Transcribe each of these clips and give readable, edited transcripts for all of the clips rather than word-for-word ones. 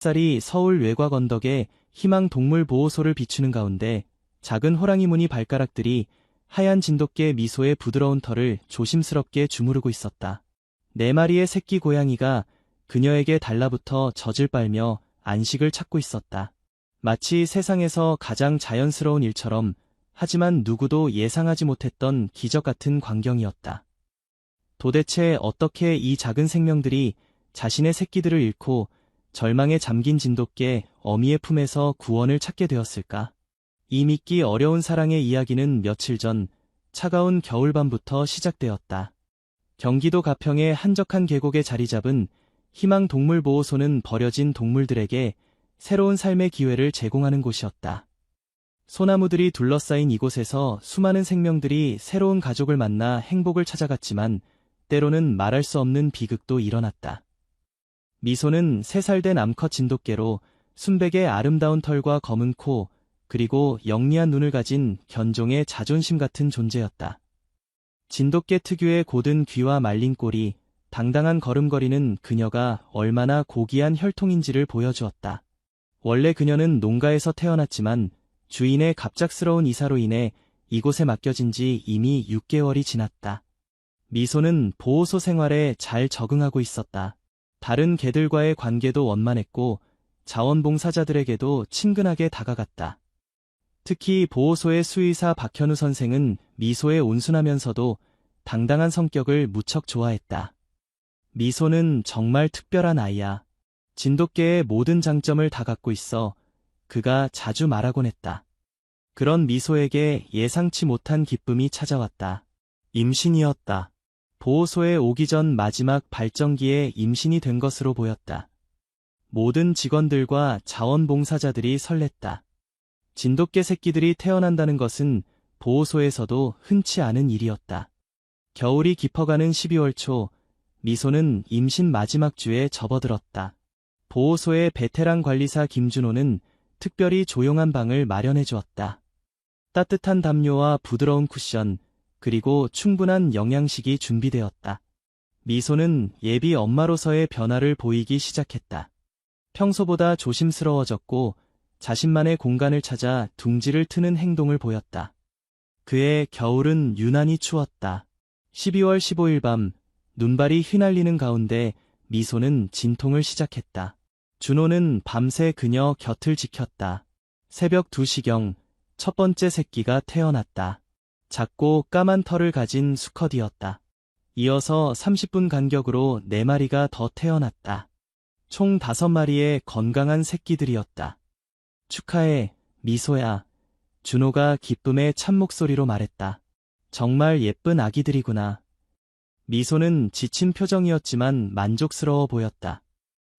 햇살이 서울 외곽 언덕에 희망 동물보호소를 비추는 가운데 작은 호랑이 무늬 발가락들이 하얀 진돗개 미소의 부드러운 털을 조심스럽게 주무르고 있었다. 4마리의 새끼 고양이가 그녀에게 달라붙어 젖을 빨며 안식을 찾고 있었다. 마치 세상에서 가장 자연스러운 일처럼, 하지만 누구도 예상하지 못했던 기적 같은 광경이었다. 도대체 어떻게 이 작은 생명들이 자신의 새끼들을 잃고 절망에 잠긴 진돗개 어미의 품에서 구원을 찾게 되었을까? 이 믿기 어려운 사랑의 이야기는 며칠 전 차가운 겨울밤부터 시작되었다. 경기도 가평의 한적한 계곡에 자리 잡은 희망동물보호소는 버려진 동물들에게 새로운 삶의 기회를 제공하는 곳이었다. 소나무들이 둘러싸인 이곳에서 수많은 생명들이 새로운 가족을 만나 행복을 찾아갔지만 때로는 말할 수 없는 비극도 일어났다. 미소는 3살 된 암컷 진돗개로 순백의 아름다운 털과 검은 코, 그리고 영리한 눈을 가진 견종의 자존심 같은 존재였다. 진돗개 특유의 고든 귀와 말린 꼬리, 당당한 걸음걸이는 그녀가 얼마나 고귀한 혈통인지를 보여주었다. 원래 그녀는 농가에서 태어났지만 주인의 갑작스러운 이사로 인해 이곳에 맡겨진 지 이미 6개월이 지났다. 미소는 보호소 생활에 잘 적응하고 있었다. 다른 개들과의 관계도 원만했고 자원봉사자들에게도 친근하게 다가갔다. 특히 보호소의 수의사 박현우 선생은 미소의 온순하면서도 당당한 성격을 무척 좋아했다. 미소는 정말 특별한 아이야. 진돗개의 모든 장점을 다 갖고 있어. 그가 자주 말하곤 했다. 그런 미소에게 예상치 못한 기쁨이 찾아왔다. 임신이었다. 보호소에 오기 전 마지막 발정기에 임신이 된 것으로 보였다. 모든 직원들과 자원봉사자들이 설렜다. 진돗개 새끼들이 태어난다는 것은 보호소에서도 흔치 않은 일이었다. 겨울이 깊어가는 12월 초, 미소는 임신 마지막 주에 접어들었다. 보호소의 베테랑 관리사 김준호는 특별히 조용한 방을 마련해 주었다. 따뜻한 담요와 부드러운 쿠션, 그리고 충분한 영양식이 준비되었다. 미소는 예비 엄마로서의 변화를 보이기 시작했다. 평소보다 조심스러워졌고 자신만의 공간을 찾아 둥지를 트는 행동을 보였다. 그의 겨울은 유난히 추웠다. 12월 15일 밤, 눈발이 휘날리는 가운데 미소는 진통을 시작했다. 준호는 밤새 그녀 곁을 지켰다. 새벽 2시경, 첫 번째 새끼가 태어났다. 작고 까만 털을 가진 수컷이었다. 이어서 30분 간격으로 4마리가 더 태어났다. 총 5마리의 건강한 새끼들이었다. 축하해, 미소야. 준호가 기쁨의 참목소리로 말했다. 정말 예쁜 아기들이구나. 미소는 지친 표정이었지만 만족스러워 보였다.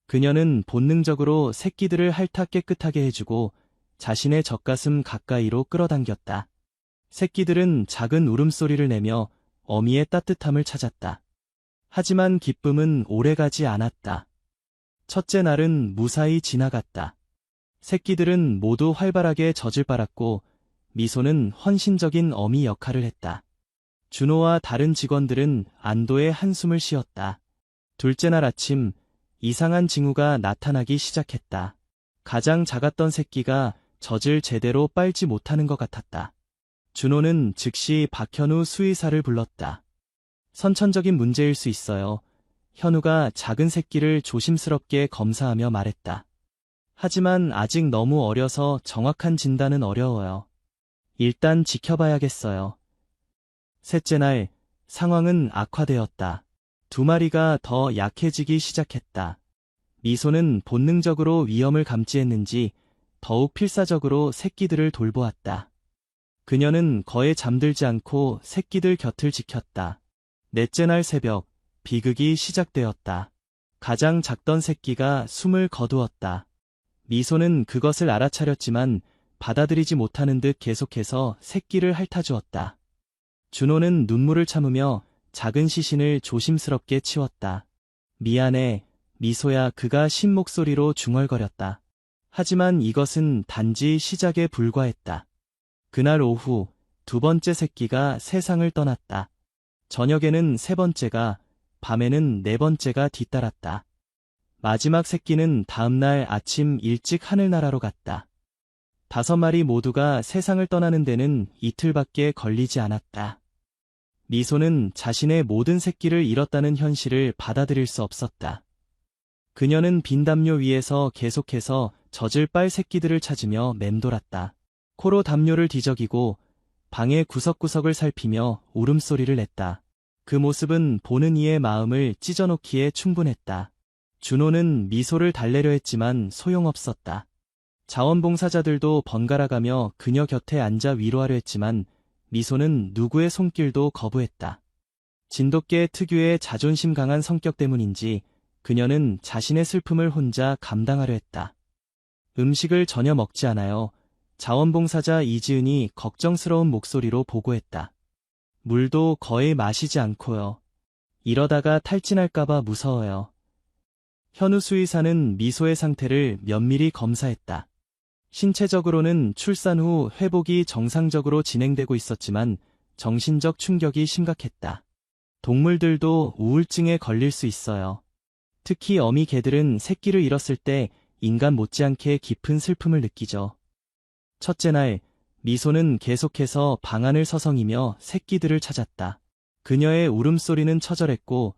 그녀는 본능적으로 새끼들을 핥아 깨끗하게 해주고 자신의 젖가슴 가까이로 끌어당겼다. 새끼들은 작은 울음소리를 내며 어미의 따뜻함을 찾았다. 하지만 기쁨은 오래가지 않았다. 첫째 날은 무사히 지나갔다. 새끼들은 모두 활발하게 젖을 빨았고 미소는 헌신적인 어미 역할을 했다. 준호와 다른 직원들은 안도의 한숨을 쉬었다. 둘째 날 아침, 이상한 징후가 나타나기 시작했다. 가장 작았던 새끼가 젖을 제대로 빨지 못하는 것 같았다. 준호는 즉시 박현우 수의사를 불렀다. 선천적인 문제일 수 있어요. 현우가 작은 새끼를 조심스럽게 검사하며 말했다. 하지만 아직 너무 어려서 정확한 진단은 어려워요. 일단 지켜봐야겠어요. 셋째 날, 상황은 악화되었다. 2마리가 더 약해지기 시작했다. 미소는 본능적으로 위험을 감지했는지 더욱 필사적으로 새끼들을 돌보았다. 그녀는 거에 잠들지 않고 새끼들 곁을 지켰다. 넷째 날 새벽, 비극이 시작되었다. 가장 작던 새끼가 숨을 거두었다. 미소는 그것을 알아차렸지만 받아들이지 못하는 듯 계속해서 새끼를 핥아주었다. 준호는 눈물을 참으며 작은 시신을 조심스럽게 치웠다. 미안해, 미소야. 그가 쉰 목소리로 중얼거렸다. 하지만 이것은 단지 시작에 불과했다. 그날 오후, 2번째 새끼가 세상을 떠났다. 저녁에는 3번째가, 밤에는 4번째가 뒤따랐다. 마지막 새끼는 다음날 아침 일찍 하늘나라로 갔다. 5마리 모두가 세상을 떠나는 데는 이틀밖에 걸리지 않았다. 미소는 자신의 모든 새끼를 잃었다는 현실을 받아들일 수 없었다. 그녀는 빈 담요 위에서 계속해서 젖을 빨 새끼들을 찾으며 맴돌았다. 코로 담요를 뒤적이고 방의 구석구석을 살피며 울음소리를 냈다. 그 모습은 보는 이의 마음을 찢어놓기에 충분했다. 준호는 미소를 달래려 했지만 소용없었다. 자원봉사자들도 번갈아가며 그녀 곁에 앉아 위로하려 했지만 미소는 누구의 손길도 거부했다. 진돗개 특유의 자존심 강한 성격 때문인지 그녀는 자신의 슬픔을 혼자 감당하려 했다. 음식을 전혀 먹지 않아요. 자원봉사자 이지은이 걱정스러운 목소리로 보고했다. 물도 거의 마시지 않고요. 이러다가 탈진할까봐 무서워요. 현우 수의사는 미소의 상태를 면밀히 검사했다. 신체적으로는 출산 후 회복이 정상적으로 진행되고 있었지만 정신적 충격이 심각했다. 동물들도 우울증에 걸릴 수 있어요. 특히 어미 개들은 새끼를 잃었을 때 인간 못지않게 깊은 슬픔을 느끼죠. 첫째 날, 미소는 계속해서 방 안을 서성이며 새끼들을 찾았다. 그녀의 울음소리는 처절했고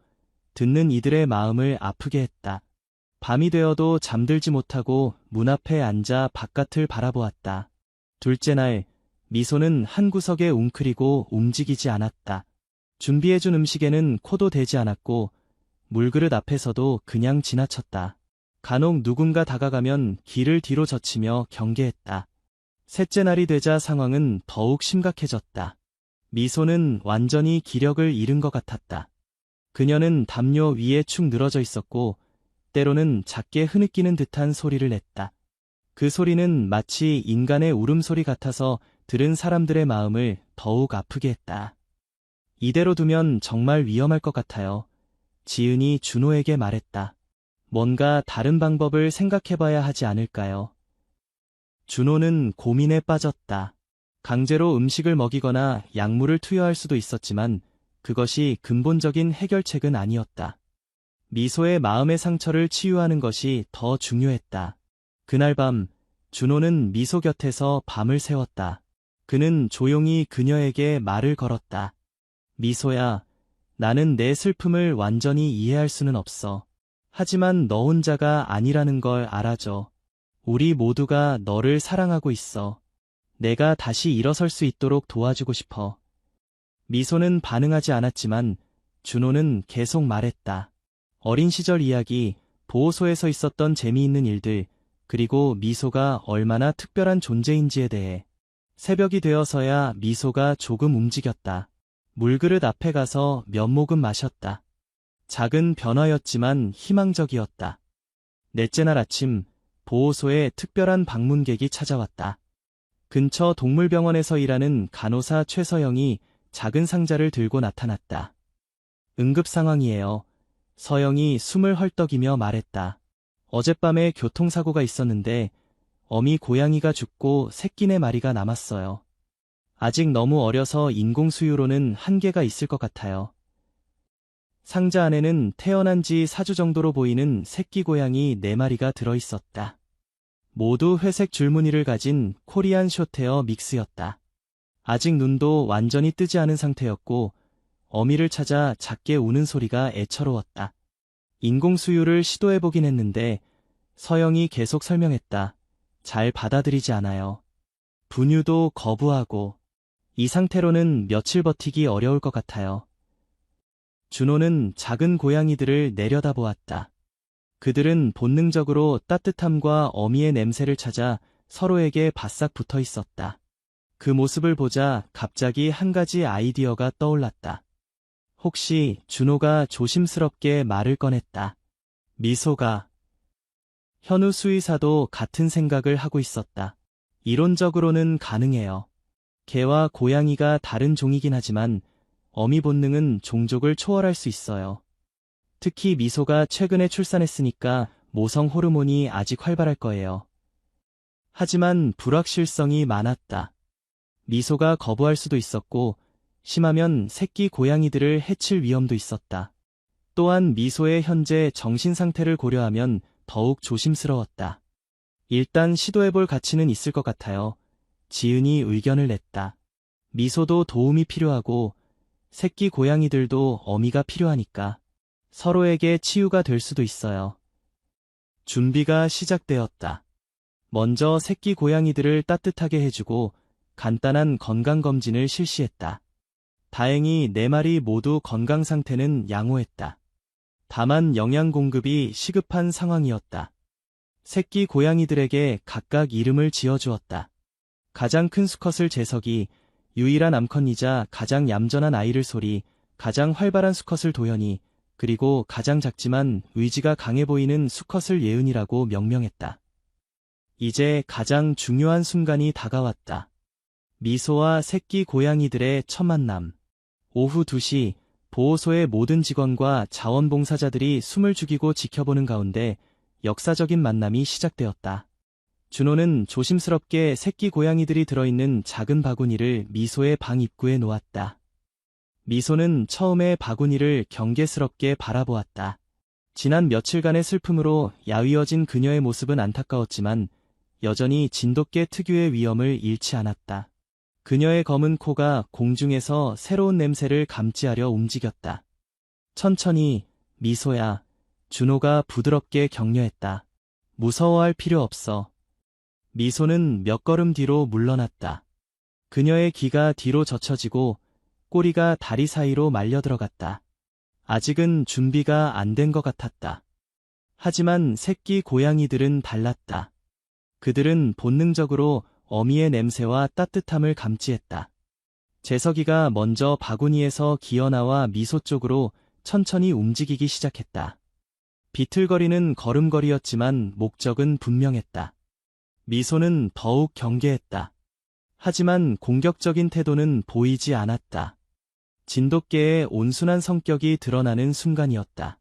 듣는 이들의 마음을 아프게 했다. 밤이 되어도 잠들지 못하고 문 앞에 앉아 바깥을 바라보았다. 둘째 날, 미소는 한 구석에 웅크리고 움직이지 않았다. 준비해준 음식에는 코도 대지 않았고 물그릇 앞에서도 그냥 지나쳤다. 간혹 누군가 다가가면 귀를 뒤로 젖히며 경계했다. 셋째 날이 되자 상황은 더욱 심각해졌다. 미소는 완전히 기력을 잃은 것 같았다. 그녀는 담요 위에 축 늘어져 있었고 때로는 작게 흐느끼는 듯한 소리를 냈다. 그 소리는 마치 인간의 울음소리 같아서 들은 사람들의 마음을 더욱 아프게 했다. 이대로 두면 정말 위험할 것 같아요. 지은이 준호에게 말했다. 뭔가 다른 방법을 생각해봐야 하지 않을까요? 준호는 고민에 빠졌다. 강제로 음식을 먹이거나 약물을 투여할 수도 있었지만 그것이 근본적인 해결책은 아니었다. 미소의 마음의 상처를 치유하는 것이 더 중요했다. 그날 밤, 준호는 미소 곁에서 밤을 새웠다. 그는 조용히 그녀에게 말을 걸었다. 미소야, 나는 내 슬픔을 완전히 이해할 수는 없어. 하지만 너 혼자가 아니라는 걸 알아줘. 우리 모두가 너를 사랑하고 있어. 내가 다시 일어설 수 있도록 도와주고 싶어. 미소는 반응하지 않았지만 준호는 계속 말했다. 어린 시절 이야기, 보호소에서 있었던 재미있는 일들, 그리고 미소가 얼마나 특별한 존재인지에 대해. 새벽이 되어서야 미소가 조금 움직였다. 물그릇 앞에 가서 몇 모금 마셨다. 작은 변화였지만 희망적이었다. 넷째 날 아침, 보호소에 특별한 방문객이 찾아왔다. 근처 동물병원에서 일하는 간호사 최서영이 작은 상자를 들고 나타났다. 응급 상황이에요. 서영이 숨을 헐떡이며 말했다. 어젯밤에 교통사고가 있었는데 어미 고양이가 죽고 새끼 4마리가 남았어요. 아직 너무 어려서 인공수유로는 한계가 있을 것 같아요. 상자 안에는 태어난 지 4주 정도로 보이는 새끼 고양이 4마리가 들어있었다. 모두 회색 줄무늬를 가진 코리안 숏헤어 믹스였다. 아직 눈도 완전히 뜨지 않은 상태였고 어미를 찾아 작게 우는 소리가 애처로웠다. 인공수유를 시도해보긴 했는데 서영이 계속 설명했다. 잘 받아들이지 않아요. 분유도 거부하고 이 상태로는 며칠 버티기 어려울 것 같아요. 준호는 작은 고양이들을 내려다보았다. 그들은 본능적으로 따뜻함과 어미의 냄새를 찾아 서로에게 바싹 붙어 있었다. 그 모습을 보자 갑자기 한 가지 아이디어가 떠올랐다. 혹시 준호가 조심스럽게 말을 꺼냈다. 미소가. 현우 수의사도 같은 생각을 하고 있었다. 이론적으로는 가능해요. 개와 고양이가 다른 종이긴 하지만 어미 본능은 종족을 초월할 수 있어요. 특히 미소가 최근에 출산했으니까 모성 호르몬이 아직 활발할 거예요. 하지만 불확실성이 많았다. 미소가 거부할 수도 있었고 심하면 새끼 고양이들을 해칠 위험도 있었다. 또한 미소의 현재 정신 상태를 고려하면 더욱 조심스러웠다. 일단 시도해볼 가치는 있을 것 같아요. 지은이 의견을 냈다. 미소도 도움이 필요하고 새끼 고양이들도 어미가 필요하니까 서로에게 치유가 될 수도 있어요. 준비가 시작되었다. 먼저 새끼 고양이들을 따뜻하게 해주고 간단한 건강검진을 실시했다. 다행히 4마리 모두 건강 상태는 양호했다. 다만 영양 공급이 시급한 상황이었다. 새끼 고양이들에게 각각 이름을 지어주었다. 가장 큰 수컷을 재석이, 유일한 암컷이자 가장 얌전한 아이를 소리, 가장 활발한 수컷을 도현이, 그리고 가장 작지만 의지가 강해 보이는 수컷을 예은이라고 명명했다. 이제 가장 중요한 순간이 다가왔다. 미소와 새끼 고양이들의 첫 만남. 오후 2시, 보호소의 모든 직원과 자원봉사자들이 숨을 죽이고 지켜보는 가운데 역사적인 만남이 시작되었다. 준호는 조심스럽게 새끼 고양이들이 들어있는 작은 바구니를 미소의 방 입구에 놓았다. 미소는 처음에 바구니를 경계스럽게 바라보았다. 지난 며칠간의 슬픔으로 야위어진 그녀의 모습은 안타까웠지만 여전히 진돗개 특유의 위엄을 잃지 않았다. 그녀의 검은 코가 공중에서 새로운 냄새를 감지하려 움직였다. 천천히, 미소야. 준호가 부드럽게 격려했다. 무서워할 필요 없어. 미소는 몇 걸음 뒤로 물러났다. 그녀의 귀가 뒤로 젖혀지고 꼬리가 다리 사이로 말려 들어갔다. 아직은 준비가 안 된 것 같았다. 하지만 새끼 고양이들은 달랐다. 그들은 본능적으로 어미의 냄새와 따뜻함을 감지했다. 재석이가 먼저 바구니에서 기어나와 미소 쪽으로 천천히 움직이기 시작했다. 비틀거리는 걸음걸이였지만 목적은 분명했다. 미소는 더욱 경계했다. 하지만 공격적인 태도는 보이지 않았다. 진돗개의 온순한 성격이 드러나는 순간이었다.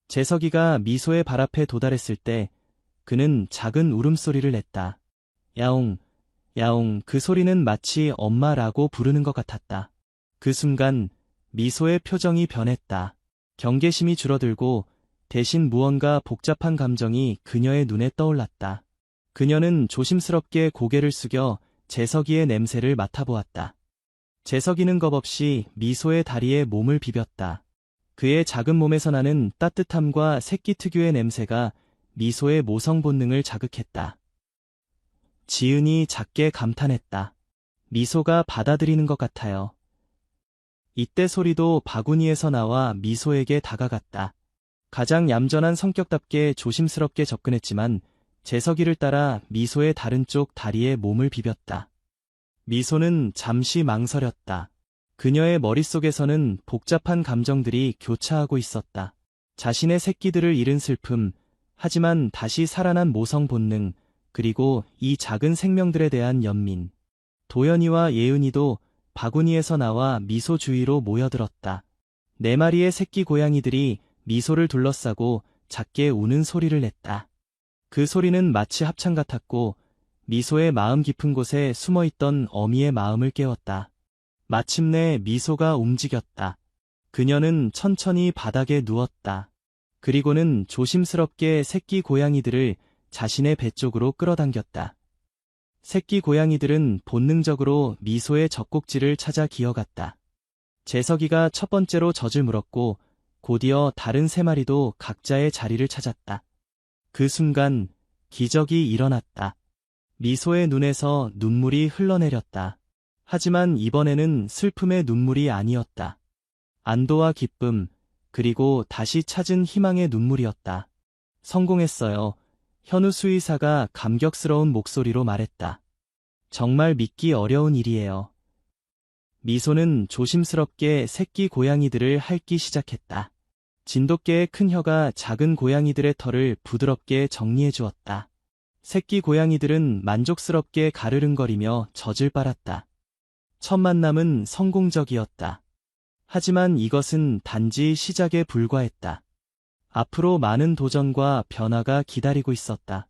재석이가 미소의 발 앞에 도달했을 때 그는 작은 울음소리를 냈다. 야옹, 야옹. 그 소리는 마치 엄마라고 부르는 것 같았다. 그 순간 미소의 표정이 변했다. 경계심이 줄어들고 대신 무언가 복잡한 감정이 그녀의 눈에 떠올랐다. 그녀는 조심스럽게 고개를 숙여 재석이의 냄새를 맡아보았다. 재석이는 겁없이 미소의 다리에 몸을 비볐다. 그의 작은 몸에서 나는 따뜻함과 새끼 특유의 냄새가 미소의 모성 본능을 자극했다. 지은이 작게 감탄했다. 미소가 받아들이는 것 같아요. 이때 소리도 바구니에서 나와 미소에게 다가갔다. 가장 얌전한 성격답게 조심스럽게 접근했지만 재석이를 따라 미소의 다른 쪽 다리에 몸을 비볐다. 미소는 잠시 망설였다. 그녀의 머릿속에서는 복잡한 감정들이 교차하고 있었다. 자신의 새끼들을 잃은 슬픔, 하지만 다시 살아난 모성 본능, 그리고 이 작은 생명들에 대한 연민. 도연이와 예은이도 바구니에서 나와 미소 주위로 모여들었다. 4마리의 새끼 고양이들이 미소를 둘러싸고 작게 우는 소리를 냈다. 그 소리는 마치 합창 같았고 미소의 마음 깊은 곳에 숨어있던 어미의 마음을 깨웠다. 마침내 미소가 움직였다. 그녀는 천천히 바닥에 누웠다. 그리고는 조심스럽게 새끼 고양이들을 자신의 배 쪽으로 끌어당겼다. 새끼 고양이들은 본능적으로 미소의 젖꼭지를 찾아 기어갔다. 재석이가 첫 번째로 젖을 물었고 곧이어 다른 3마리도 각자의 자리를 찾았다. 그 순간 기적이 일어났다. 미소의 눈에서 눈물이 흘러내렸다. 하지만 이번에는 슬픔의 눈물이 아니었다. 안도와 기쁨, 그리고 다시 찾은 희망의 눈물이었다. 성공했어요. 현우 수의사가 감격스러운 목소리로 말했다. 정말 믿기 어려운 일이에요. 미소는 조심스럽게 새끼 고양이들을 핥기 시작했다. 진돗개의 큰 혀가 작은 고양이들의 털을 부드럽게 정리해 주었다. 새끼 고양이들은 만족스럽게 가르릉거리며 젖을 빨았다. 첫 만남은 성공적이었다. 하지만 이것은 단지 시작에 불과했다. 앞으로 많은 도전과 변화가 기다리고 있었다.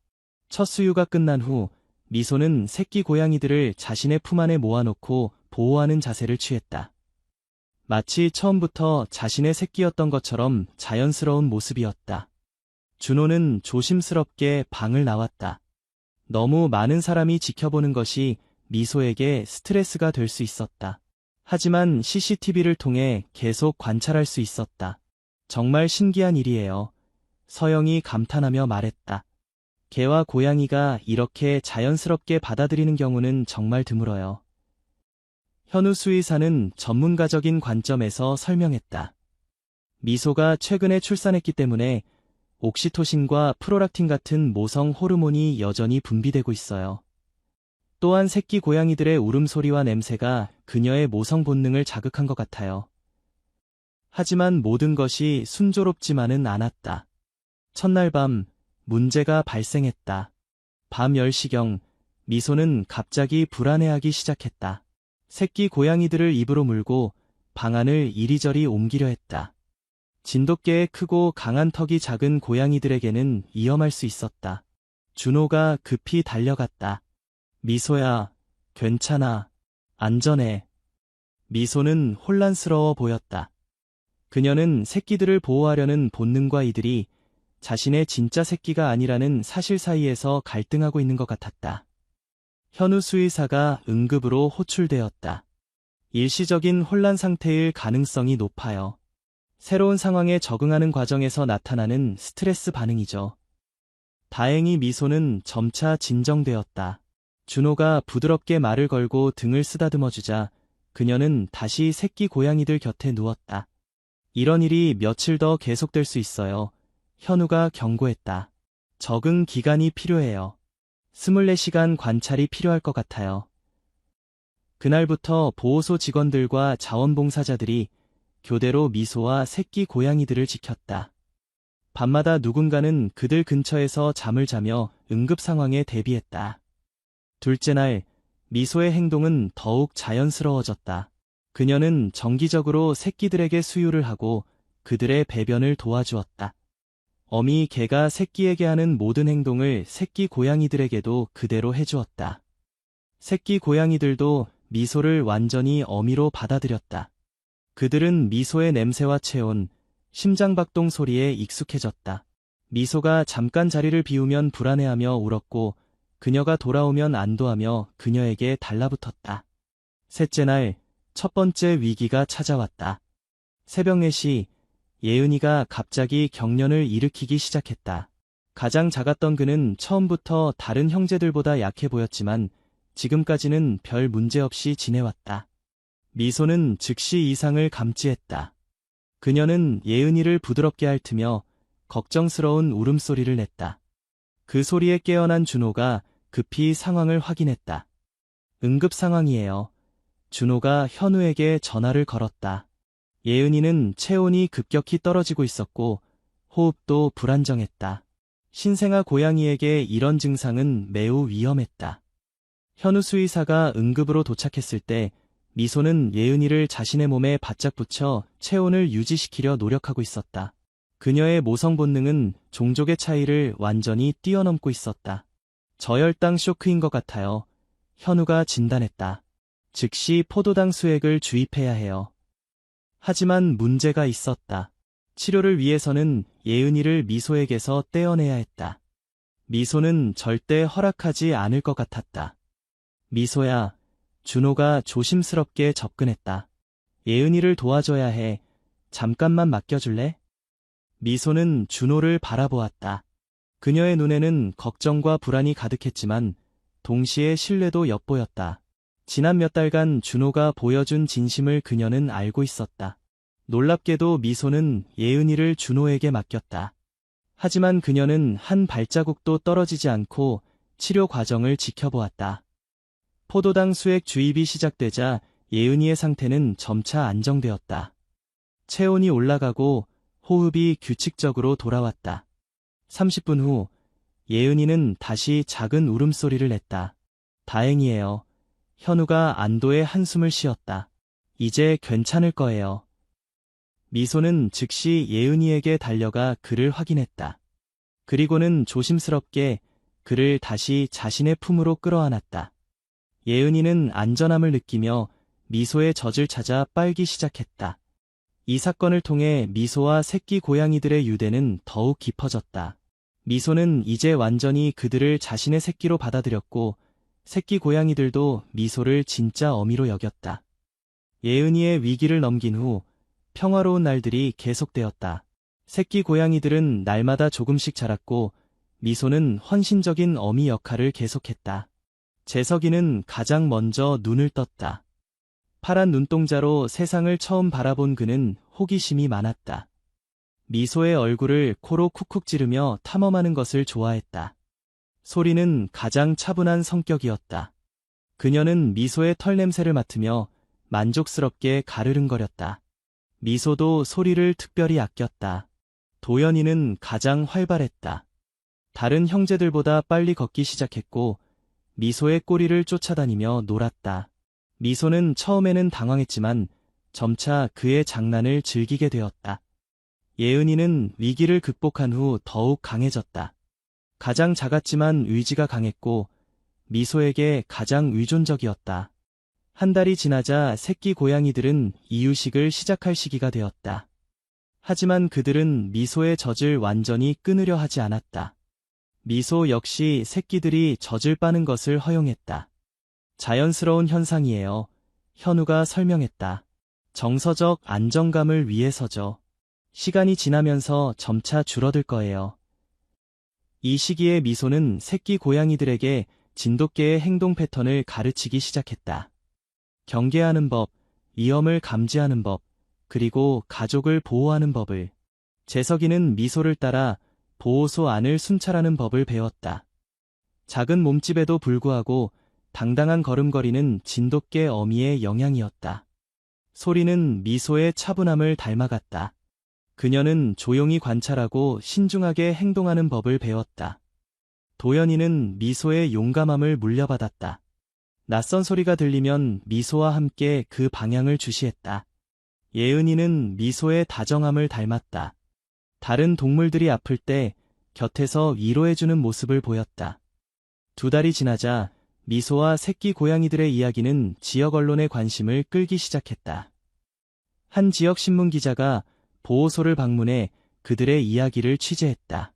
첫 수유가 끝난 후 미소는 새끼 고양이들을 자신의 품 안에 모아놓고 보호하는 자세를 취했다. 마치 처음부터 자신의 새끼였던 것처럼 자연스러운 모습이었다. 준호는 조심스럽게 방을 나왔다. 너무 많은 사람이 지켜보는 것이 미소에게 스트레스가 될 수 있었다. 하지만 CCTV를 통해 계속 관찰할 수 있었다. 정말 신기한 일이에요. 서영이 감탄하며 말했다. 개와 고양이가 이렇게 자연스럽게 받아들이는 경우는 정말 드물어요. 현우 수의사는 전문가적인 관점에서 설명했다. 미소가 최근에 출산했기 때문에 옥시토신과 프로락틴 같은 모성 호르몬이 여전히 분비되고 있어요. 또한 새끼 고양이들의 울음소리와 냄새가 그녀의 모성 본능을 자극한 것 같아요. 하지만 모든 것이 순조롭지만은 않았다. 첫날 밤, 문제가 발생했다. 밤 10시경, 미소는 갑자기 불안해하기 시작했다. 새끼 고양이들을 입으로 물고 방안을 이리저리 옮기려 했다. 진돗개의 크고 강한 턱이 작은 고양이들에게는 위험할 수 있었다. 준호가 급히 달려갔다. 미소야, 괜찮아. 안전해. 미소는 혼란스러워 보였다. 그녀는 새끼들을 보호하려는 본능과 이들이 자신의 진짜 새끼가 아니라는 사실 사이에서 갈등하고 있는 것 같았다. 현우 수의사가 응급으로 호출되었다. 일시적인 혼란 상태일 가능성이 높아요. 새로운 상황에 적응하는 과정에서 나타나는 스트레스 반응이죠. 다행히 미소는 점차 진정되었다. 준호가 부드럽게 말을 걸고 등을 쓰다듬어주자 그녀는 다시 새끼 고양이들 곁에 누웠다. 이런 일이 며칠 더 계속될 수 있어요. 현우가 경고했다. 적응 기간이 필요해요. 24시간 관찰이 필요할 것 같아요. 그날부터 보호소 직원들과 자원봉사자들이 교대로 미소와 새끼 고양이들을 지켰다. 밤마다 누군가는 그들 근처에서 잠을 자며 응급 상황에 대비했다. 둘째 날, 미소의 행동은 더욱 자연스러워졌다. 그녀는 정기적으로 새끼들에게 수유를 하고 그들의 배변을 도와주었다. 어미 개가 새끼에게 하는 모든 행동을 새끼 고양이들에게도 그대로 해주었다. 새끼 고양이들도 미소를 완전히 어미로 받아들였다. 그들은 미소의 냄새와 체온, 심장박동 소리에 익숙해졌다. 미소가 잠깐 자리를 비우면 불안해하며 울었고 그녀가 돌아오면 안도하며 그녀에게 달라붙었다. 셋째 날, 첫 번째 위기가 찾아왔다. 새벽 4시, 예은이가 갑자기 경련을 일으키기 시작했다. 가장 작았던 그는 처음부터 다른 형제들보다 약해 보였지만 지금까지는 별 문제 없이 지내왔다. 미소는 즉시 이상을 감지했다. 그녀는 예은이를 부드럽게 핥으며 걱정스러운 울음소리를 냈다. 그 소리에 깨어난 준호가 급히 상황을 확인했다. 응급 상황이에요. 준호가 현우에게 전화를 걸었다. 예은이는 체온이 급격히 떨어지고 있었고 호흡도 불안정했다. 신생아 고양이에게 이런 증상은 매우 위험했다. 현우 수의사가 응급으로 도착했을 때 미소는 예은이를 자신의 몸에 바짝 붙여 체온을 유지시키려 노력하고 있었다. 그녀의 모성 본능은 종족의 차이를 완전히 뛰어넘고 있었다. 저혈당 쇼크인 것 같아요. 현우가 진단했다. 즉시 포도당 수액을 주입해야 해요. 하지만 문제가 있었다. 치료를 위해서는 예은이를 미소에게서 떼어내야 했다. 미소는 절대 허락하지 않을 것 같았다. 미소야, 준호가 조심스럽게 접근했다. 예은이를 도와줘야 해. 잠깐만 맡겨줄래? 미소는 준호를 바라보았다. 그녀의 눈에는 걱정과 불안이 가득했지만 동시에 신뢰도 엿보였다. 지난 몇 달간 준호가 보여준 진심을 그녀는 알고 있었다. 놀랍게도 미소는 예은이를 준호에게 맡겼다. 하지만 그녀는 한 발자국도 떨어지지 않고 치료 과정을 지켜보았다. 포도당 수액 주입이 시작되자 예은이의 상태는 점차 안정되었다. 체온이 올라가고 호흡이 규칙적으로 돌아왔다. 30분 후 예은이는 다시 작은 울음소리를 냈다. 다행이에요. 현우가 안도의 한숨을 쉬었다. 이제 괜찮을 거예요. 미소는 즉시 예은이에게 달려가 그를 확인했다. 그리고는 조심스럽게 그를 다시 자신의 품으로 끌어안았다. 예은이는 안전함을 느끼며 미소의 젖을 찾아 빨기 시작했다. 이 사건을 통해 미소와 새끼 고양이들의 유대는 더욱 깊어졌다. 미소는 이제 완전히 그들을 자신의 새끼로 받아들였고 새끼 고양이들도 미소를 진짜 어미로 여겼다. 예은이의 위기를 넘긴 후 평화로운 날들이 계속되었다. 새끼 고양이들은 날마다 조금씩 자랐고 미소는 헌신적인 어미 역할을 계속했다. 재석이는 가장 먼저 눈을 떴다. 파란 눈동자로 세상을 처음 바라본 그는 호기심이 많았다. 미소의 얼굴을 코로 쿡쿡 찌르며 탐험하는 것을 좋아했다. 소리는 가장 차분한 성격이었다. 그녀는 미소의 털 냄새를 맡으며 만족스럽게 가르릉거렸다. 미소도 소리를 특별히 아꼈다. 도연이는 가장 활발했다. 다른 형제들보다 빨리 걷기 시작했고 미소의 꼬리를 쫓아다니며 놀았다. 미소는 처음에는 당황했지만 점차 그의 장난을 즐기게 되었다. 예은이는 위기를 극복한 후 더욱 강해졌다. 가장 작았지만 의지가 강했고 미소에게 가장 의존적이었다. 한 달이 지나자 새끼 고양이들은 이유식을 시작할 시기가 되었다. 하지만 그들은 미소의 젖을 완전히 끊으려 하지 않았다. 미소 역시 새끼들이 젖을 빠는 것을 허용했다. 자연스러운 현상이에요. 현우가 설명했다. 정서적 안정감을 위해서죠. 시간이 지나면서 점차 줄어들 거예요. 이 시기에 미소는 새끼 고양이들에게 진돗개의 행동 패턴을 가르치기 시작했다. 경계하는 법, 위험을 감지하는 법, 그리고 가족을 보호하는 법을. 재석이는 미소를 따라 보호소 안을 순찰하는 법을 배웠다. 작은 몸집에도 불구하고 당당한 걸음걸이는 진돗개 어미의 영향이었다. 소리는 미소의 차분함을 닮아갔다. 그녀는 조용히 관찰하고 신중하게 행동하는 법을 배웠다. 도연이는 미소의 용감함을 물려받았다. 낯선 소리가 들리면 미소와 함께 그 방향을 주시했다. 예은이는 미소의 다정함을 닮았다. 다른 동물들이 아플 때 곁에서 위로해주는 모습을 보였다. 2달이 지나자 미소와 새끼 고양이들의 이야기는 지역 언론의 관심을 끌기 시작했다. 한 지역 신문 기자가 보호소를 방문해 그들의 이야기를 취재했다.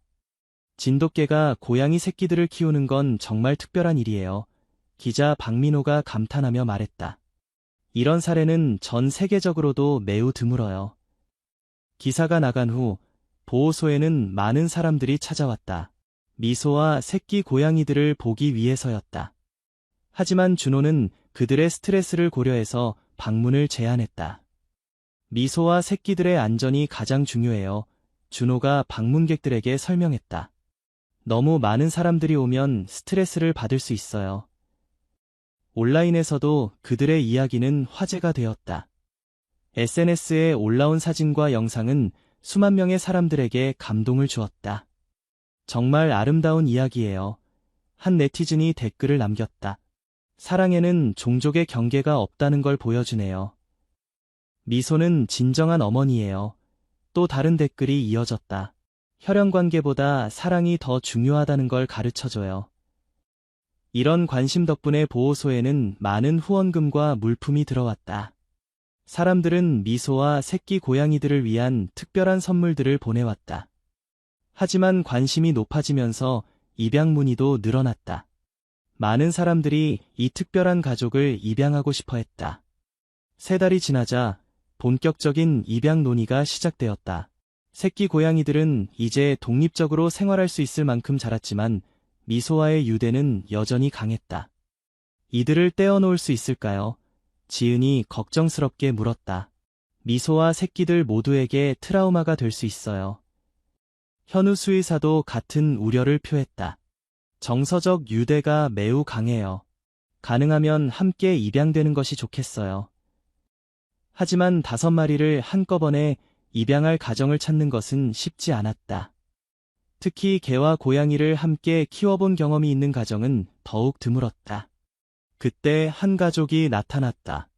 진돗개가 고양이 새끼들을 키우는 건 정말 특별한 일이에요. 기자 박민호가 감탄하며 말했다. 이런 사례는 전 세계적으로도 매우 드물어요. 기사가 나간 후 보호소에는 많은 사람들이 찾아왔다. 미소와 새끼 고양이들을 보기 위해서였다. 하지만 준호는 그들의 스트레스를 고려해서 방문을 제한했다. 미소와 새끼들의 안전이 가장 중요해요. 준호가 방문객들에게 설명했다. 너무 많은 사람들이 오면 스트레스를 받을 수 있어요. 온라인에서도 그들의 이야기는 화제가 되었다. SNS에 올라온 사진과 영상은 수만 명의 사람들에게 감동을 주었다. 정말 아름다운 이야기예요. 한 네티즌이 댓글을 남겼다. 사랑에는 종족의 경계가 없다는 걸 보여주네요. 미소는 진정한 어머니예요. 또 다른 댓글이 이어졌다. 혈연관계보다 사랑이 더 중요하다는 걸 가르쳐줘요. 이런 관심 덕분에 보호소에는 많은 후원금과 물품이 들어왔다. 사람들은 미소와 새끼 고양이들을 위한 특별한 선물들을 보내왔다. 하지만 관심이 높아지면서 입양 문의도 늘어났다. 많은 사람들이 이 특별한 가족을 입양하고 싶어 했다. 3달이 지나자 본격적인 입양 논의가 시작되었다. 새끼 고양이들은 이제 독립적으로 생활할 수 있을 만큼 자랐지만 미소와의 유대는 여전히 강했다. 이들을 떼어놓을 수 있을까요? 지은이 걱정스럽게 물었다. 미소와 새끼들 모두에게 트라우마가 될 수 있어요. 현우 수의사도 같은 우려를 표했다. 정서적 유대가 매우 강해요. 가능하면 함께 입양되는 것이 좋겠어요. 하지만 5마리를 한꺼번에 입양할 가정을 찾는 것은 쉽지 않았다. 특히 개와 고양이를 함께 키워본 경험이 있는 가정은 더욱 드물었다. 그때 한 가족이 나타났다.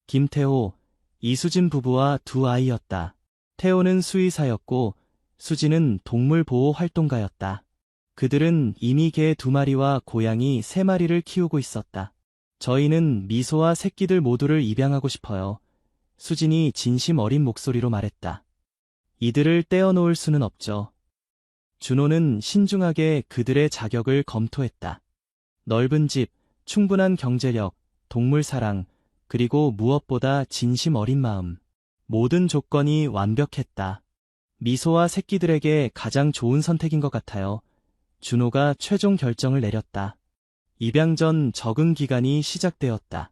김태호, 이수진 부부와 2아이였다. 태호는 수의사였고 수진은 동물보호 활동가였다. 그들은 이미 개 2마리와 고양이 3마리를 키우고 있었다. 저희는 미소와 새끼들 모두를 입양하고 싶어요. 수진이 진심 어린 목소리로 말했다. 이들을 떼어놓을 수는 없죠. 준호는 신중하게 그들의 자격을 검토했다. 넓은 집, 충분한 경제력, 동물 사랑, 그리고 무엇보다 진심 어린 마음. 모든 조건이 완벽했다. 미소와 새끼들에게 가장 좋은 선택인 것 같아요. 준호가 최종 결정을 내렸다. 입양 전 적응 기간이 시작되었다.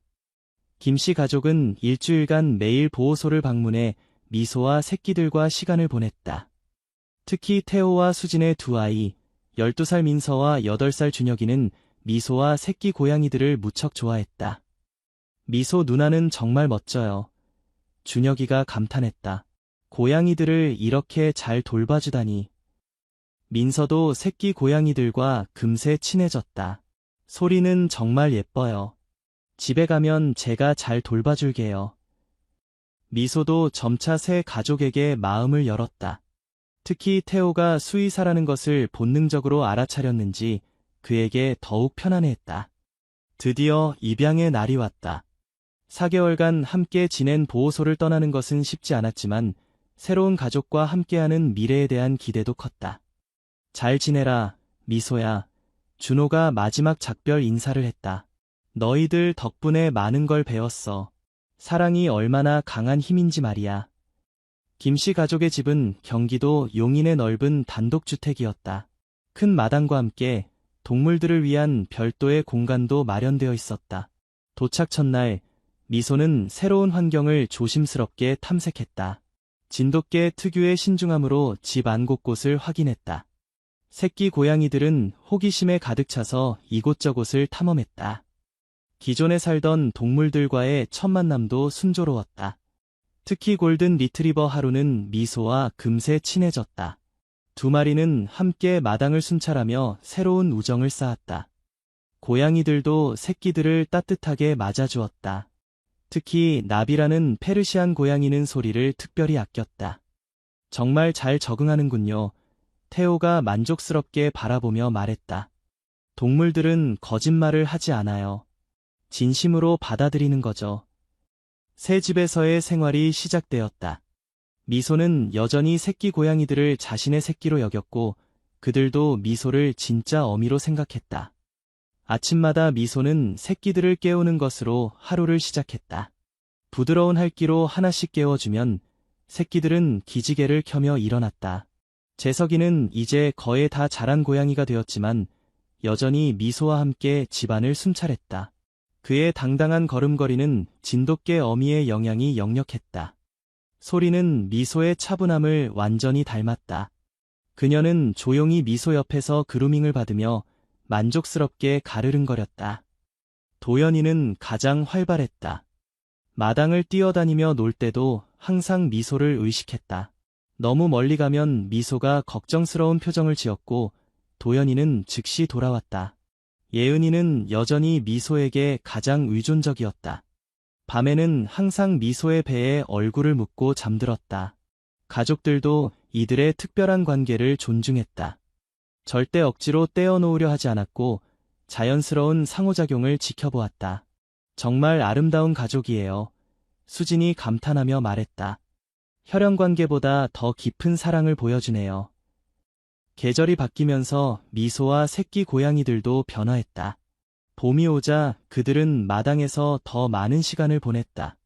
김씨 가족은 일주일간 매일 보호소를 방문해 미소와 새끼들과 시간을 보냈다. 특히 태호와 수진의 두 아이, 12살 민서와 8살 준혁이는 미소와 새끼 고양이들을 무척 좋아했다. 미소 누나는 정말 멋져요. 준혁이가 감탄했다. 고양이들을 이렇게 잘 돌봐주다니. 민서도 새끼 고양이들과 금세 친해졌다. 소리는 정말 예뻐요. 집에 가면 제가 잘 돌봐줄게요. 미소도 점차 새 가족에게 마음을 열었다. 특히 태호가 수의사라는 것을 본능적으로 알아차렸는지 그에게 더욱 편안해했다. 드디어 입양의 날이 왔다. 4개월간 함께 지낸 보호소를 떠나는 것은 쉽지 않았지만 새로운 가족과 함께하는 미래에 대한 기대도 컸다. 잘 지내라, 미소야. 준호가 마지막 작별 인사를 했다. 너희들 덕분에 많은 걸 배웠어. 사랑이 얼마나 강한 힘인지 말이야. 김씨 가족의 집은 경기도 용인의 넓은 단독주택이었다. 큰 마당과 함께 동물들을 위한 별도의 공간도 마련되어 있었다. 도착 첫날, 미소는 새로운 환경을 조심스럽게 탐색했다. 진돗개 특유의 신중함으로 집 안 곳곳을 확인했다. 새끼 고양이들은 호기심에 가득 차서 이곳저곳을 탐험했다. 기존에 살던 동물들과의 첫 만남도 순조로웠다. 특히 골든 리트리버 하루는 미소와 금세 친해졌다. 두 마리는 함께 마당을 순찰하며 새로운 우정을 쌓았다. 고양이들도 새끼들을 따뜻하게 맞아주었다. 특히 나비라는 페르시안 고양이는 소리를 특별히 아꼈다. 정말 잘 적응하는군요. 태호가 만족스럽게 바라보며 말했다. 동물들은 거짓말을 하지 않아요. 진심으로 받아들이는 거죠. 새 집에서의 생활이 시작되었다. 미소는 여전히 새끼 고양이들을 자신의 새끼로 여겼고 그들도 미소를 진짜 어미로 생각했다. 아침마다 미소는 새끼들을 깨우는 것으로 하루를 시작했다. 부드러운 할기로 하나씩 깨워주면 새끼들은 기지개를 켜며 일어났다. 재석이는 이제 거의 다 자란 고양이가 되었지만 여전히 미소와 함께 집안을 순찰했다. 그의 당당한 걸음걸이는 진돗개 어미의 영향이 역력했다. 소리는 미소의 차분함을 완전히 닮았다. 그녀는 조용히 미소 옆에서 그루밍을 받으며 만족스럽게 가르릉거렸다. 도연이는 가장 활발했다. 마당을 뛰어다니며 놀 때도 항상 미소를 의식했다. 너무 멀리 가면 미소가 걱정스러운 표정을 지었고 도연이는 즉시 돌아왔다. 예은이는 여전히 미소에게 가장 의존적이었다. 밤에는 항상 미소의 배에 얼굴을 묻고 잠들었다. 가족들도 이들의 특별한 관계를 존중했다. 절대 억지로 떼어놓으려 하지 않았고 자연스러운 상호작용을 지켜보았다. 정말 아름다운 가족이에요. 수진이 감탄하며 말했다. 혈연관계보다 더 깊은 사랑을 보여주네요. 계절이 바뀌면서 미소와 새끼 고양이들도 변화했다. 봄이 오자 그들은 마당에서 더 많은 시간을 보냈다.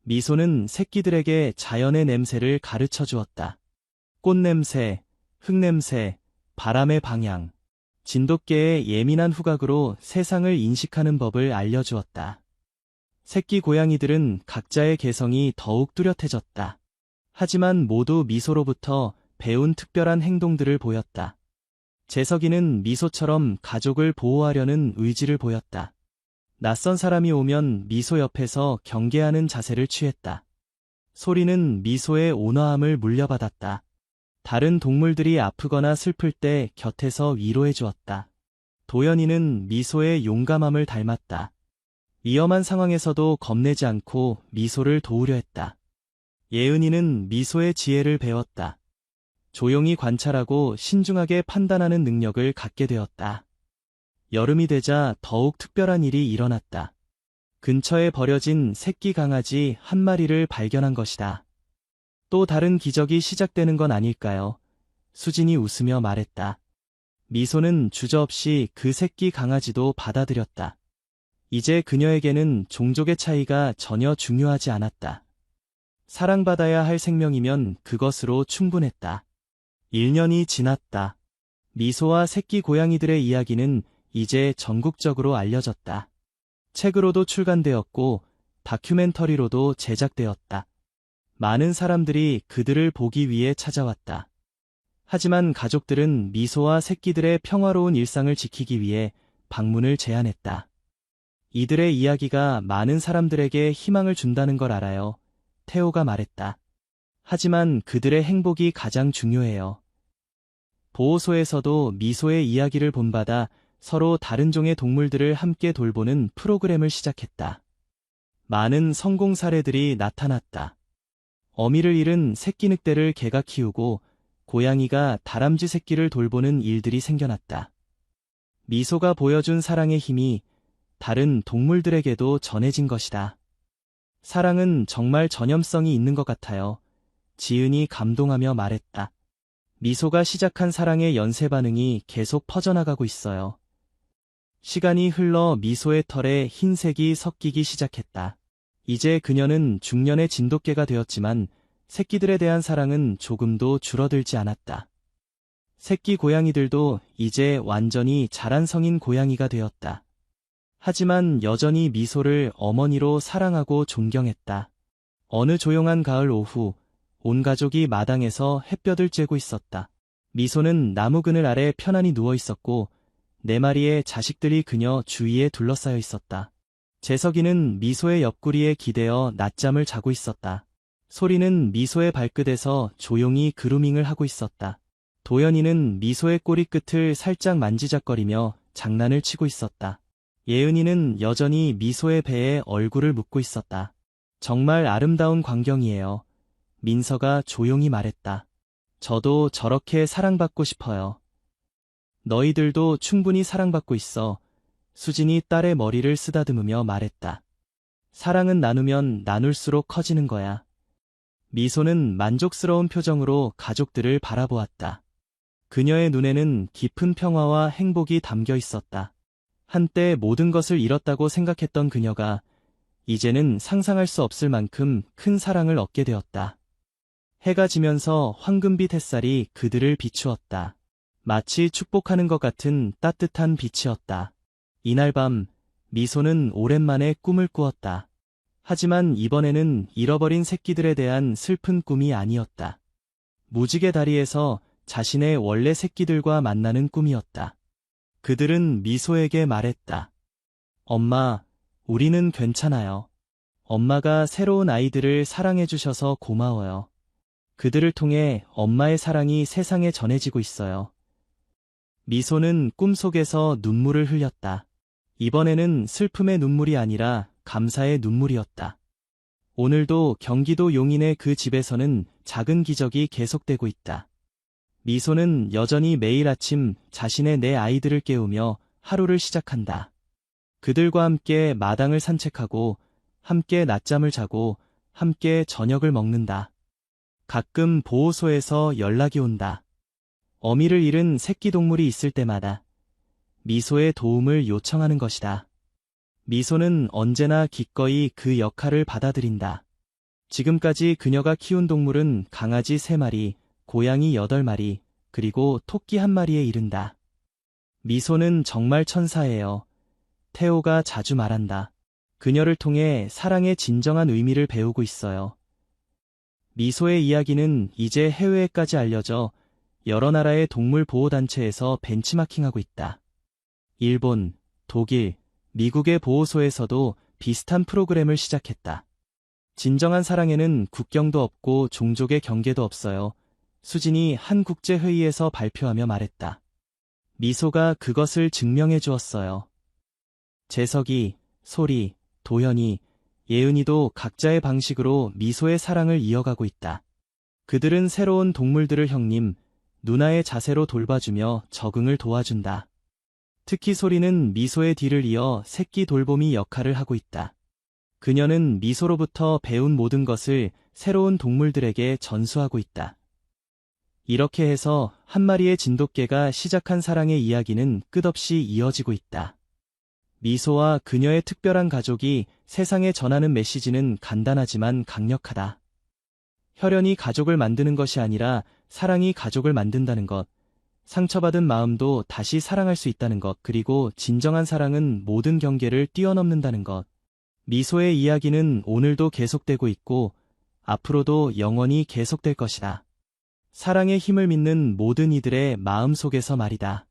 미소는 새끼들에게 자연의 냄새를 가르쳐 주었다. 꽃냄새, 흙냄새, 바람의 방향. 진돗개의 예민한 후각으로 세상을 인식하는 법을 알려주었다. 새끼 고양이들은 각자의 개성이 더욱 뚜렷해졌다. 하지만 모두 미소로부터 배운 특별한 행동들을 보였다. 재석이는 미소처럼 가족을 보호하려는 의지를 보였다. 낯선 사람이 오면 미소 옆에서 경계하는 자세를 취했다. 소리는 미소의 온화함을 물려받았다. 다른 동물들이 아프거나 슬플 때 곁에서 위로해 주었다. 도연이는 미소의 용감함을 닮았다. 위험한 상황에서도 겁내지 않고 미소를 도우려 했다. 예은이는 미소의 지혜를 배웠다. 조용히 관찰하고 신중하게 판단하는 능력을 갖게 되었다. 여름이 되자 더욱 특별한 일이 일어났다. 근처에 버려진 새끼 강아지 한 마리를 발견한 것이다. 또 다른 기적이 시작되는 건 아닐까요? 수진이 웃으며 말했다. 미소는 주저없이 그 새끼 강아지도 받아들였다. 이제 그녀에게는 종족의 차이가 전혀 중요하지 않았다. 사랑받아야 할 생명이면 그것으로 충분했다. 1년이 지났다. 미소와 새끼 고양이들의 이야기는 이제 전국적으로 알려졌다. 책으로도 출간되었고 다큐멘터리로도 제작되었다. 많은 사람들이 그들을 보기 위해 찾아왔다. 하지만 가족들은 미소와 새끼들의 평화로운 일상을 지키기 위해 방문을 제한했다. 이들의 이야기가 많은 사람들에게 희망을 준다는 걸 알아요. 테오가 말했다. 하지만 그들의 행복이 가장 중요해요. 보호소에서도 미소의 이야기를 본받아 서로 다른 종의 동물들을 함께 돌보는 프로그램을 시작했다. 많은 성공 사례들이 나타났다. 어미를 잃은 새끼 늑대를 개가 키우고 고양이가 다람쥐 새끼를 돌보는 일들이 생겨났다. 미소가 보여준 사랑의 힘이 다른 동물들에게도 전해진 것이다. 사랑은 정말 전염성이 있는 것 같아요. 지은이 감동하며 말했다. 미소가 시작한 사랑의 연쇄 반응이 계속 퍼져나가고 있어요. 시간이 흘러 미소의 털에 흰색이 섞이기 시작했다. 이제 그녀는 중년의 진돗개가 되었지만 새끼들에 대한 사랑은 조금도 줄어들지 않았다. 새끼 고양이들도 이제 완전히 자란 성인 고양이가 되었다. 하지만 여전히 미소를 어머니로 사랑하고 존경했다. 어느 조용한 가을 오후, 온 가족이 마당에서 햇볕을 쬐고 있었다. 미소는 나무 그늘 아래 편안히 누워 있었고 4마리의 자식들이 그녀 주위에 둘러싸여 있었다. 재석이는 미소의 옆구리에 기대어 낮잠을 자고 있었다. 소리는 미소의 발끝에서 조용히 그루밍을 하고 있었다. 도연이는 미소의 꼬리 끝을 살짝 만지작거리며 장난을 치고 있었다. 예은이는 여전히 미소의 배에 얼굴을 묻고 있었다. 정말 아름다운 광경이에요. 민서가 조용히 말했다. 저도 저렇게 사랑받고 싶어요. 너희들도 충분히 사랑받고 있어. 수진이 딸의 머리를 쓰다듬으며 말했다. 사랑은 나누면 나눌수록 커지는 거야. 미소는 만족스러운 표정으로 가족들을 바라보았다. 그녀의 눈에는 깊은 평화와 행복이 담겨 있었다. 한때 모든 것을 잃었다고 생각했던 그녀가 이제는 상상할 수 없을 만큼 큰 사랑을 얻게 되었다. 해가 지면서 황금빛 햇살이 그들을 비추었다. 마치 축복하는 것 같은 따뜻한 빛이었다. 이날 밤, 미소는 오랜만에 꿈을 꾸었다. 하지만 이번에는 잃어버린 새끼들에 대한 슬픈 꿈이 아니었다. 무지개 다리에서 자신의 원래 새끼들과 만나는 꿈이었다. 그들은 미소에게 말했다. 엄마, 우리는 괜찮아요. 엄마가 새로운 아이들을 사랑해주셔서 고마워요. 그들을 통해 엄마의 사랑이 세상에 전해지고 있어요. 미소는 꿈속에서 눈물을 흘렸다. 이번에는 슬픔의 눈물이 아니라 감사의 눈물이었다. 오늘도 경기도 용인의 그 집에서는 작은 기적이 계속되고 있다. 미소는 여전히 매일 아침 자신의 4아이들을 깨우며 하루를 시작한다. 그들과 함께 마당을 산책하고 함께 낮잠을 자고 함께 저녁을 먹는다. 가끔 보호소에서 연락이 온다. 어미를 잃은 새끼 동물이 있을 때마다 미소의 도움을 요청하는 것이다. 미소는 언제나 기꺼이 그 역할을 받아들인다. 지금까지 그녀가 키운 동물은 강아지 3마리, 고양이 8마리, 그리고 토끼 1마리에 이른다. 미소는 정말 천사예요. 테오가 자주 말한다. 그녀를 통해 사랑의 진정한 의미를 배우고 있어요. 미소의 이야기는 이제 해외에까지 알려져 여러 나라의 동물 보호단체에서 벤치마킹하고 있다. 일본, 독일, 미국의 보호소에서도 비슷한 프로그램을 시작했다. 진정한 사랑에는 국경도 없고 종족의 경계도 없어요. 수진이 한 국제회의에서 발표하며 말했다. 미소가 그것을 증명해 주었어요. 재석이, 소리, 도현이, 예은이도 각자의 방식으로 미소의 사랑을 이어가고 있다. 그들은 새로운 동물들을 형님, 누나의 자세로 돌봐주며 적응을 도와준다. 특히 소리는 미소의 뒤를 이어 새끼 돌보미 역할을 하고 있다. 그녀는 미소로부터 배운 모든 것을 새로운 동물들에게 전수하고 있다. 이렇게 해서 한 마리의 진돗개가 시작한 사랑의 이야기는 끝없이 이어지고 있다. 미소와 그녀의 특별한 가족이 세상에 전하는 메시지는 간단하지만 강력하다. 혈연이 가족을 만드는 것이 아니라 사랑이 가족을 만든다는 것, 상처받은 마음도 다시 사랑할 수 있다는 것, 그리고 진정한 사랑은 모든 경계를 뛰어넘는다는 것. 미소의 이야기는 오늘도 계속되고 있고 앞으로도 영원히 계속될 것이다. 사랑의 힘을 믿는 모든 이들의 마음 속에서 말이다.